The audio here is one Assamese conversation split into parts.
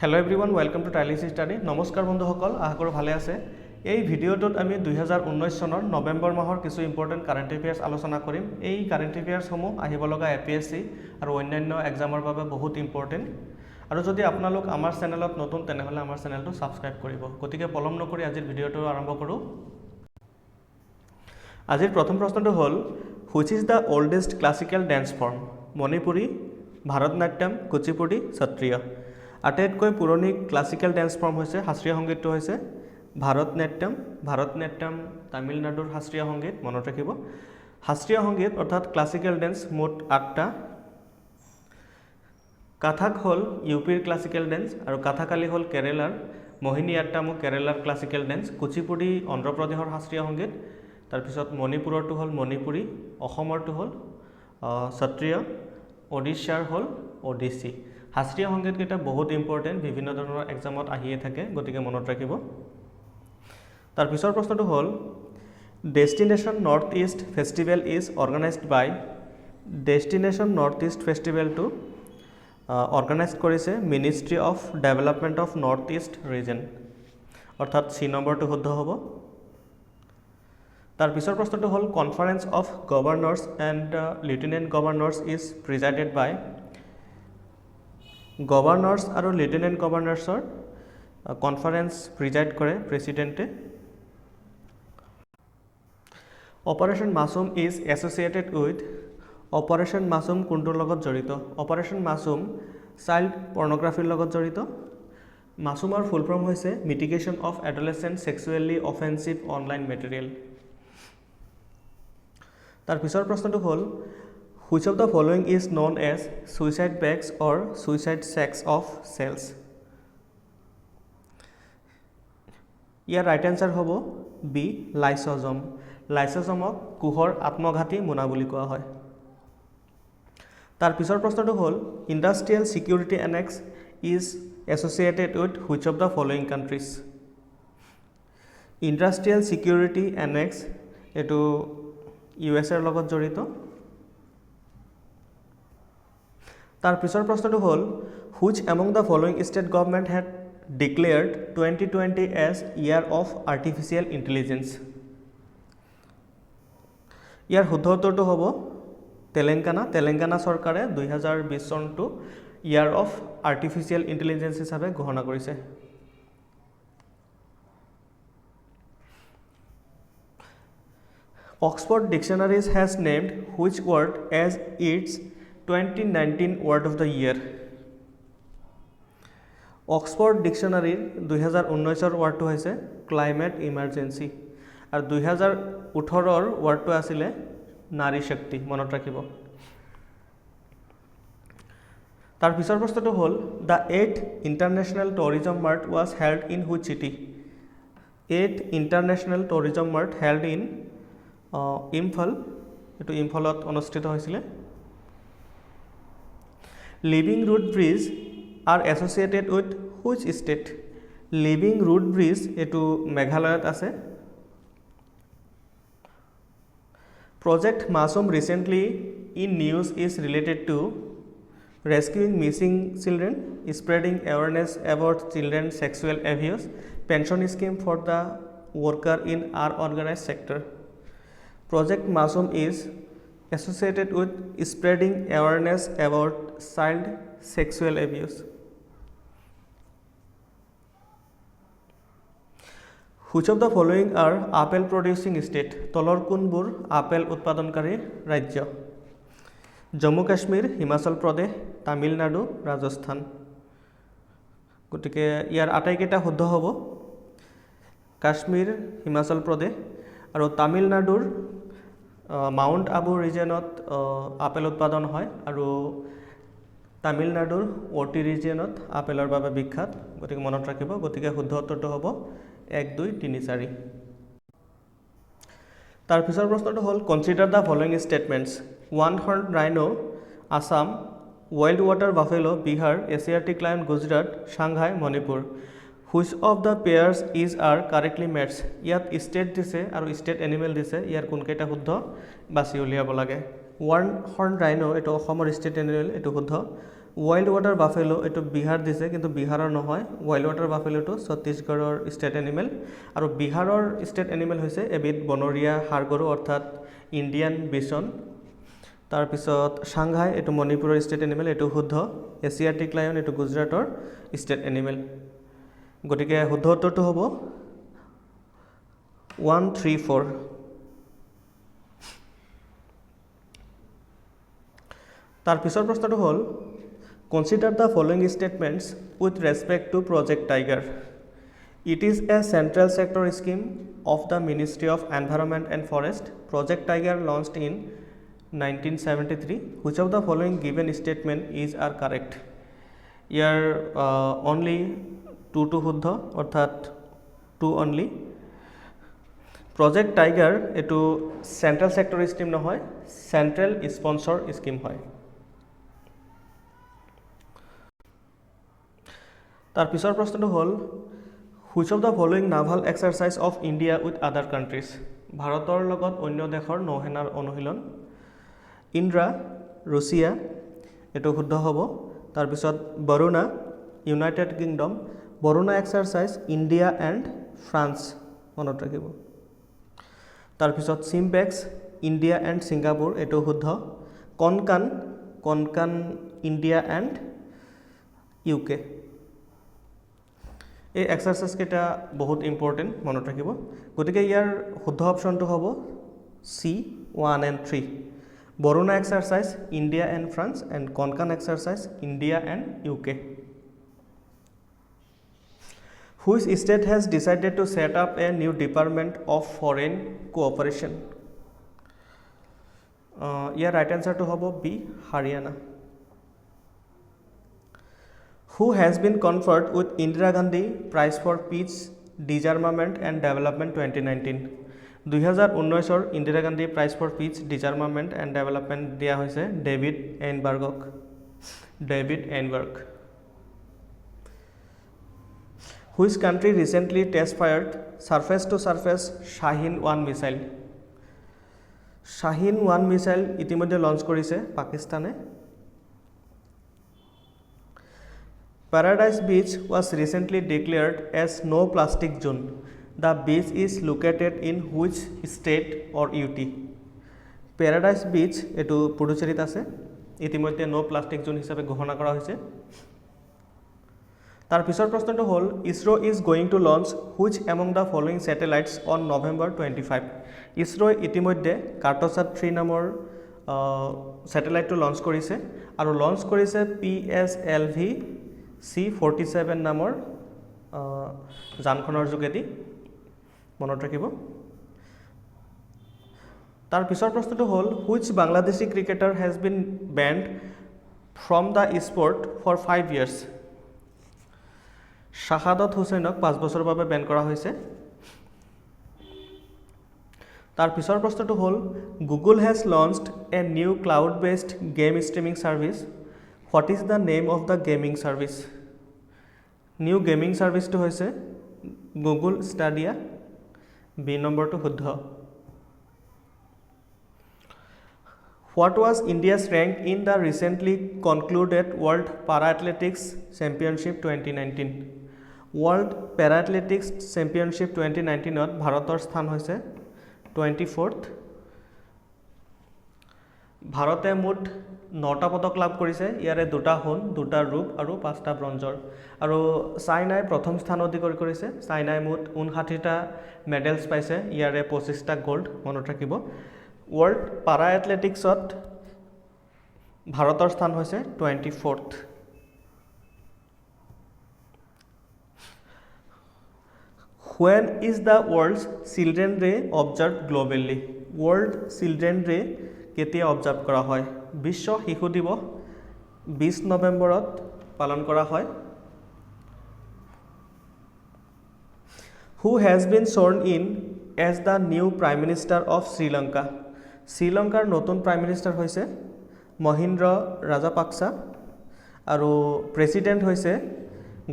Hello everyone, welcome to Tiles Study. নমস্কাৰ বন্ধুসকল, আশা কৰোঁ ভালে আছে। এই ভিডিঅ'টোত আমি 2019 চনৰ নৱেম্বৰ মাহৰ কিছু ইম্পৰ্টেণ্ট কাৰেণ্ট এফেয়াৰ্ছ আলোচনা কৰিম। এই কাৰেণ্ট এফেয়াৰ্ছসমূহ আহিব লগা APSC আৰু অন্যান্য এক্সামৰ বাবে বহুত ইম্পৰ্টেণ্ট। আৰু যদি আপোনালোক আমাৰ চেনেলত নতুন তেনেহ'লে আমাৰ চেনেলটো ছাবস্ক্ৰাইব কৰিব। গতিকে পলম নকৰি আজিৰ ভিডিঅ'টো আৰম্ভ কৰোঁ। আজিৰ প্ৰথম প্ৰশ্নটো হ'ল which is the oldest classical dance form? Manipuri, Bharatanatyam, Kuchipudi, Sattriya. আটাইতকৈ পুৰণি ক্লাছিকেল ডেন্স ফৰ্ম হৈছে শাস্ত্ৰীয় সংগীতটো হৈছে ভাৰতনাট্যম তামিলনাডুৰ শাস্ত্ৰীয় সংগীত মনত ৰাখিব। শাস্ত্ৰীয় সংগীত অৰ্থাৎ ক্লাছিকেল ডেন্স মুঠ 8টা। কাথাক হ'ল ইউপিৰ ক্লাছিকেল ডেন্স আৰু কাথাকালি হ'ল কেৰেলাৰ, মোহিনী আট্টামো কেৰেলাৰ ক্লাছিকেল ডেন্স, কুচিপুডি অন্ধ্ৰপ্ৰদেশৰ শাস্ত্ৰীয় সংগীত, তাৰপিছত মণিপুৰৰটো হ'ল মণিপুৰী, অসমৰটো হ'ল সত্ৰীয়া, ওড়িশাৰ হ'ল ওডিচি। শাস্ত্ৰীয় সংগীতকেইটা বহুত ইম্পৰ্টেণ্ট, বিভিন্ন ধৰণৰ এক্সামত আহিয়ে থাকে, গতিকে মনত ৰাখিব। তাৰ পিছৰ প্ৰশ্নটো হ'ল destination north east festival is organized by. Destination north east ফেষ্টিভেলটো অৰ্গেনাইজ কৰিছে ministry of development of north east region, অৰ্থাৎ চি নম্বৰটো শুদ্ধ হ'ব। তাৰ পিছৰ প্ৰশ্নটো হ'ল conference of governors and lieutenant governors is presided by. Governors আৰু লিউটেনেণ্ট গভৰ্ণৰ্ছৰ কনফাৰেন্স প্ৰিজাইড কৰে প্ৰেছিডেণ্টে। Operation Masum is associated with. Operation Masum কোনটোৰ লগত জড়িত? অপাৰেশ্যন মাছুম চাইল্ড পৰ্ণগ্ৰাফিৰ লগত জড়িত। মাছুমৰ ফুল ফৰ্ম হৈছে mitigation of adolescent sexually offensive online material. তাৰ পিছৰ প্ৰশ্নটো হ'ল which of the following is known as suicide bags or suicide sacs of cells. ইয়াৰ ৰাইট এনচাৰ হ'ব বি লাইচ'জম। লাইচ'জমক কোষৰ আত্মঘাতী মোনা বুলি কোৱা হয়। তাৰ পিছৰ প্ৰশ্নটো হ'ল industrial security annex is associated with which of the following countries. Industrial security annex এইটো USA লগত জড়িত। তাৰ পিছৰ প্ৰশ্নটো হ'ল which among the following state government had declared 2020 as year of artificial intelligence. ইয়াৰ শুদ্ধ উত্তৰটো হ'ব তেলেংগানা। তেলেংগানা চৰকাৰে 2020 চনটো ইয়াৰ অফ আৰ্টিফিচিয়েল ইণ্টেলিজেঞ্চ হিচাপে ঘোষণা কৰিছে। Oxford Dictionaries has named which word as its 2019 word of the year? Oxford Dictionary 2019 ৱৰ্ডটো হৈছে ক্লাইমেট ইমাৰ্জেঞ্চি আৰু 2018 ৱৰ্ডটো আছিলে নাৰী শক্তি, মনত ৰাখিব। তাৰ পিছৰ প্ৰশ্নটো হ'ল the 8th international tourism mart was held in which city. 8th international tourism mart held in Imphal, এইটো ইম্ফলত অনুষ্ঠিত হৈছিলে। Living root bridge are associated with which state. Living root bridge এইটো মেঘালয়ত আছে। Project Masum recently in news is related to rescuing missing children, spreading awareness about children sexual abuse, pension scheme for the worker in unorganized sector. Project Masum is associated with spreading awareness about child sexual abuse. Which of the following are apple producing state? তলৰ কোনবোৰ আপেল উৎপাদনকাৰী ৰাজ্য? জম্মু কাশ্মীৰ, হিমাচল প্ৰদেশ, তামিলনাডু, ৰাজস্থান। গতিকে ইয়াৰ আটাইকেইটা শুদ্ধ হ'ব। কাশ্মীৰ, হিমাচল প্ৰদেশ আৰু তামিলনাডুৰ মাউণ্ট আবু ৰিজনত আপেল উৎপাদন হয় আৰু তামিলনাডুৰ ওটি ৰিজনত আপেলৰ বাবে বিখ্যাত, গতিকে মনত ৰাখিব। গতিকে শুদ্ধ উত্তৰটো হ'ব 1, 2, 3, 4। তাৰ পিছৰ প্ৰশ্নটো হ'ল consider the following statements. One horn rhino Assam, wild water buffalo Bihar, Asiatic lion Gujarat, sangai Manipur. Which of the pairs is are correctly মেটছ। ইয়াত ষ্টেট দিছে আৰু ষ্টেট এনিমেল দিছে, ইয়াৰ কোনকেইটা শুদ্ধ বাছি উলিয়াব লাগে। ওৱান হৰ্ন ৰাইনো এইটো অসমৰ ষ্টেট এনিমেল, এইটো শুদ্ধ। ৱাইল্ড ৱাটাৰ বাফেলো এইটো বিহাৰ দিছে কিন্তু বিহাৰৰ নহয় ৱাইল্ড ৱাটাৰ বাফেলোটো ছত্তীশগড়ৰ ষ্টেট এনিমেল আৰু বিহাৰৰ ষ্টেট এনিমেল হৈছে এবিধ বনৰীয়া ষাঁড় গৰু অৰ্থাৎ ইণ্ডিয়ান বিচন তাৰপিছত সাংঘাই এইটো মণিপুৰৰ ষ্টেট এনিমেল এইটো শুদ্ধ এছিয়াটিক লায়ন এইটো গুজৰাটৰ ষ্টেট এনিমেল গতিকে শুদ্ধ উত্তৰটো হ'ব 134 তাৰ পিছৰ প্ৰশ্নটো হ'ল Consider the following statements with respect to Project Tiger. It is a central sector scheme of the Ministry of Environment and Forest. Project Tiger launched in 1973. Which of the following given statement is are correct? Here only 2 to শুদ্ধ অর্থাৎ 2 only. Project Tiger এটো central sector scheme নহয় central sponsor scheme হয় তাৰ পিছৰ প্ৰশ্নটো হ'ল which of the following naval exercise of India with আদাৰ কাণ্ট্ৰিজ ভাৰতৰ লগত অন্য দেশৰ নৌসেনাৰ অনুশীলন ইন্দ্ৰা ৰুছিয়া এইটো শুদ্ধ হ'ব তাৰপিছত Varuna United kingdom Varuna exercise India and France মনত ৰাখিব তাৰপিছত চিম্পেক্স ইণ্ডিয়া এণ্ড ছিংগাপুৰ এইটো শুদ্ধ কনকান ইণ্ডিয়া এণ্ড ইউকে এই এক্সাৰচাইজ কেইটা বহুত ইম্পৰ্টেণ্ট মনত ৰাখিব গতিকে ইয়াৰ শুদ্ধ অপশ্যনটো হ'ব C 1 and 3 Varuna exercise India and France and Konkan exercise India and UK which state has decided to set up a new department of foreign cooperation ইয়াৰ ৰাইট এনচাৰটো হ'ব B Haryana Who has been conferred with Indira Gandhi Prize for Peace, Disarmament and Development 2019? 2019 Indira Gandhi Prize for Peace, Disarmament and Development দিয়া হৈছে David এইনবাৰ্গক Which country recently test fired surface to surface Shaheen 1 missile? Shaheen 1 missile ইতিমধ্যে লঞ্চ কৰিছে পাকিস্তানে Paradise Beach was recently declared as no plastic zone. The beach is located in which state or UT? Paradise Beach etu Puducherryt ase. ইতিমধ্যে no plastic zone হিসাবে ঘোষণা কৰা হৈছে। তাৰ পিছৰ প্ৰশ্নটো হ'ল ISRO is going to launch which among the following satellites on November 25? ISRO ইতিমধ্যে Cartosat 3 নামৰ স্যাটেলাইটটো লঞ্চ কৰিছে আৰু লঞ্চ কৰিছে PSLV C47 নামৰ যানখনৰ যোগেদি মনত ৰাখিব তাৰ পিছৰ প্ৰশ্নটো হ'ল which Bangladeshi cricketer has been banned from the sport for 5 years শাহাদত হুছেইনক 5 বছৰৰ বাবে বেন কৰা হৈছে তাৰ পিছৰ প্ৰশ্নটো হ'ল Google has launched a new cloud based game streaming service What is the name of the gaming service? New gaming service to hoise Google Stadia. B number to শুদ্ধ. What was India's rank in the recently concluded World Para-Athletics Championship 2019? World Para-Athletics Championship 2019 ত ভাৰতৰ স্থান হৈছে 24th. ভাৰতে মুঠ 9টা পদক লাভ কৰিছে ইয়াৰে 2টা সোণ 2টা ৰূপ আৰু 5টা ব্ৰঞ্জৰ আৰু চাইনাই প্ৰথম স্থান অধিকাৰ কৰিছে চাইনাই মুঠ 59টা মেডেলছ পাইছে ইয়াৰে 25টা গোল্ড মনত ৰাখিব ওয়াৰ্ল্ড পাৰা এথলেটিক্সত ভাৰতৰ স্থান হৈছে 24th When is the World's Children Day observed globally? World Children Day কেতিয়া অবজার্ভ কৰা হয় বিশ্ব শিশু দিৱস 20 নৱেম্বৰত পালন কৰা হয় Who has been sworn in as the new Prime Minister of Sri Lanka? শ্ৰীলংকাৰ নতুন প্ৰাইম মিনিষ্টাৰ হৈছে মহিন্দ্ৰ ৰাজাপাকছা আৰু প্ৰেসিডেন্ট হৈছে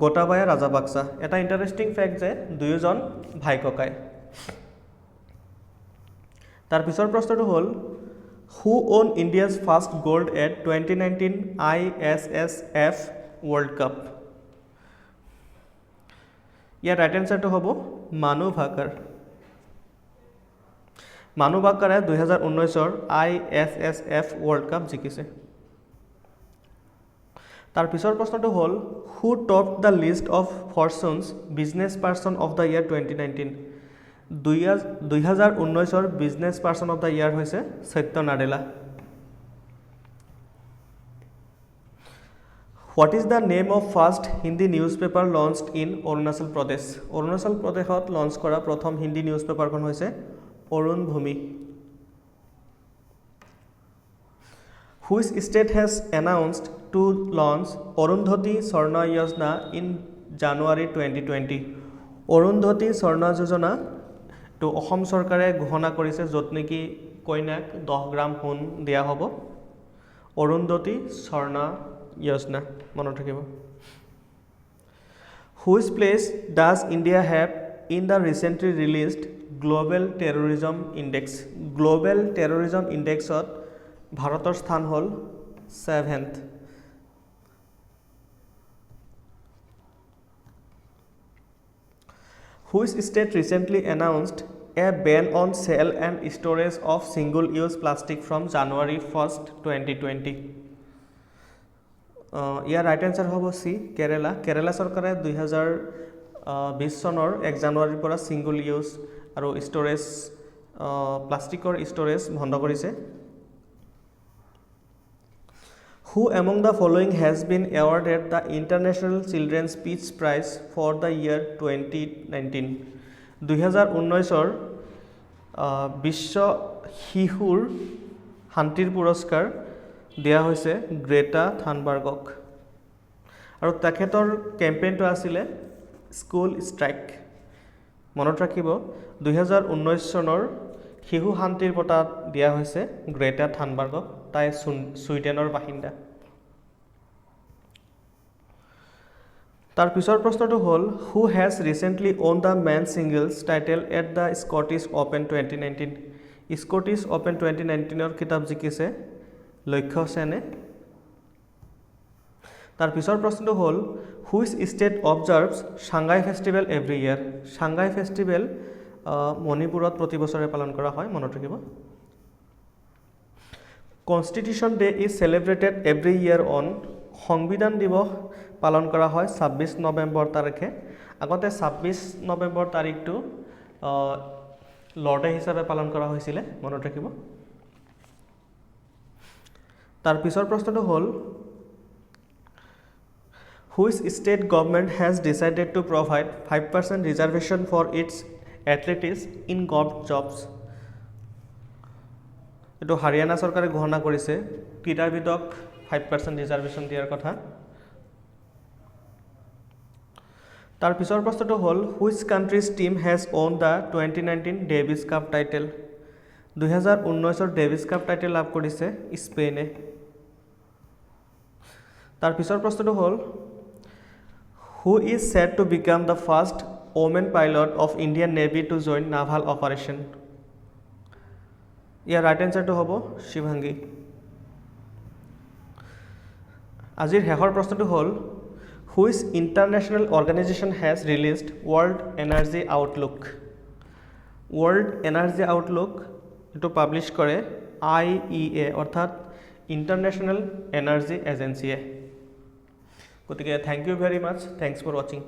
গোটাবায়া ৰাজাপাকছা এটা ইন্টাৰেষ্টিং ফ্যাক্ট যে দুয়োজন ভাই ককাই তাৰ পিছৰ প্ৰশ্নটো হ'ল Who won India's first gold at 2019 ISSF World Cup? Year right এনসাৰটো হ'ব মানু ভাকাৰ। মানু ভাকাৰে 2019 ISSF World Cup জিকিছে। তাৰ পিছৰ প্ৰশ্নটো হ'ল who topped the list of Fortune's business person of the year 2019? 2019 business person of the year হৈছে সত্য Nadella. What is the name of first Hindi newspaper launched in Arunachal Pradesh? Arunachal প্ৰদেশত লঞ্চ কৰা প্ৰথম হিন্দী নিউজ পেপাৰখন হৈছে অৰুণ ভূমি। Which state has announced to launch Arundhati Swarna Yojana in January 2020? Arundhati স্বৰ্ণ যোজনা তো অসম চৰকাৰে ঘোষণা কৰিছে য'ত নেকি কইনাক 10 গ্ৰাম সোণ দিয়া হ'ব। অৰুন্ধতী স্বৰ্ণ যোজনা মনত ৰাখিব। Which place does India have in the recently released Global Terrorism Index? Global Terrorism Indexত ভাৰতৰ স্থান হ'ল 7th। Which state recently announced a ban on sale and storage of single-use plastic from January 1st, 2020? Year right answer হ'ব সি কেৰালা। কেৰালা চৰকাৰে 2020 চনৰ 1 জানুৱাৰীৰ পৰা সিংগল ইউজ আৰু ষ্ট'ৰেজ প্লাষ্টিকৰ ষ্ট'ৰেজ বন্ধ কৰিছে। Who among the following has been awarded the International Children's Peace Prize for the year 2019? 2019 বিশ্ব শিশুৰ শান্তিৰ পুৰস্কাৰ দিয়া হৈছে গ্ৰেটা থানবাৰ্গক আৰু তেখেতৰ কেম্পেইনটো আছিলে স্কুল ষ্ট্ৰাইক। মনত ৰাখিব 2019 চনৰ শিশু শান্তিৰ বঁটা দিয়া হৈছে গ্ৰেটা থানবাৰ্গক। তাই ছুইডেনৰ বাসিন্দা। তাৰ পিছৰ প্ৰশ্নটো হ'ল who has recently won the men's singles title at the Scottish Open 2019? Scottish Open 2019 কিতাপ জিকিছে লক্ষ্য সেনে। তাৰ পিছৰ প্ৰশ্নটো হ'ল which state observes Shanghai Festival every year? Shanghai Festival মণিপুৰত প্ৰতি বছৰে পালন কৰা হয় মনত ৰাখিব। Constitution Day is celebrated every year on সংবিধান দিৱস পালন কৰা হয় 26 নৱেম্বৰ তাৰিখে। আগতে 26 নৱেম্বৰ তাৰিখটো লৰ্ড ডে হিচাপে পালন কৰা হৈছিলে মনত ৰাখিব। তাৰ পিছৰ প্ৰশ্নটো হ'ল which state government has decided to provide 5% reservation for its athletes in government jobs? এইটো হাৰিয়ানা চৰকাৰে ঘোষণা কৰিছে ক্ৰীড়াবিদক 5% ৰিজাৰ্ভেশ্যন দিয়াৰ কথা। তাৰ পিছৰ প্ৰশ্নটো হ'ল which country's team has won the 2019 Davis Cup title? 2019 Davis Cup title লাভ কৰিছে স্পেইনে। তাৰ পিছৰ প্ৰশ্নটো হ'ল who is said to become the first woman pilot of Indian Navy to join naval operation? ইয়াৰ ৰাইট এনসাৰটো হ'ব শিৱাংগী। আজিৰ শেষৰ প্ৰশ্নটো হ'ল which international organization has released World Energy Outlook? World Energy Outlook এটো পাবলিশ কৰে IEA অৰ্থাৎ ইণ্টাৰনেশ্যনেল এনাৰ্জি এজেন্সিয়ে। গতিকে thank you very much. Thanks for watching.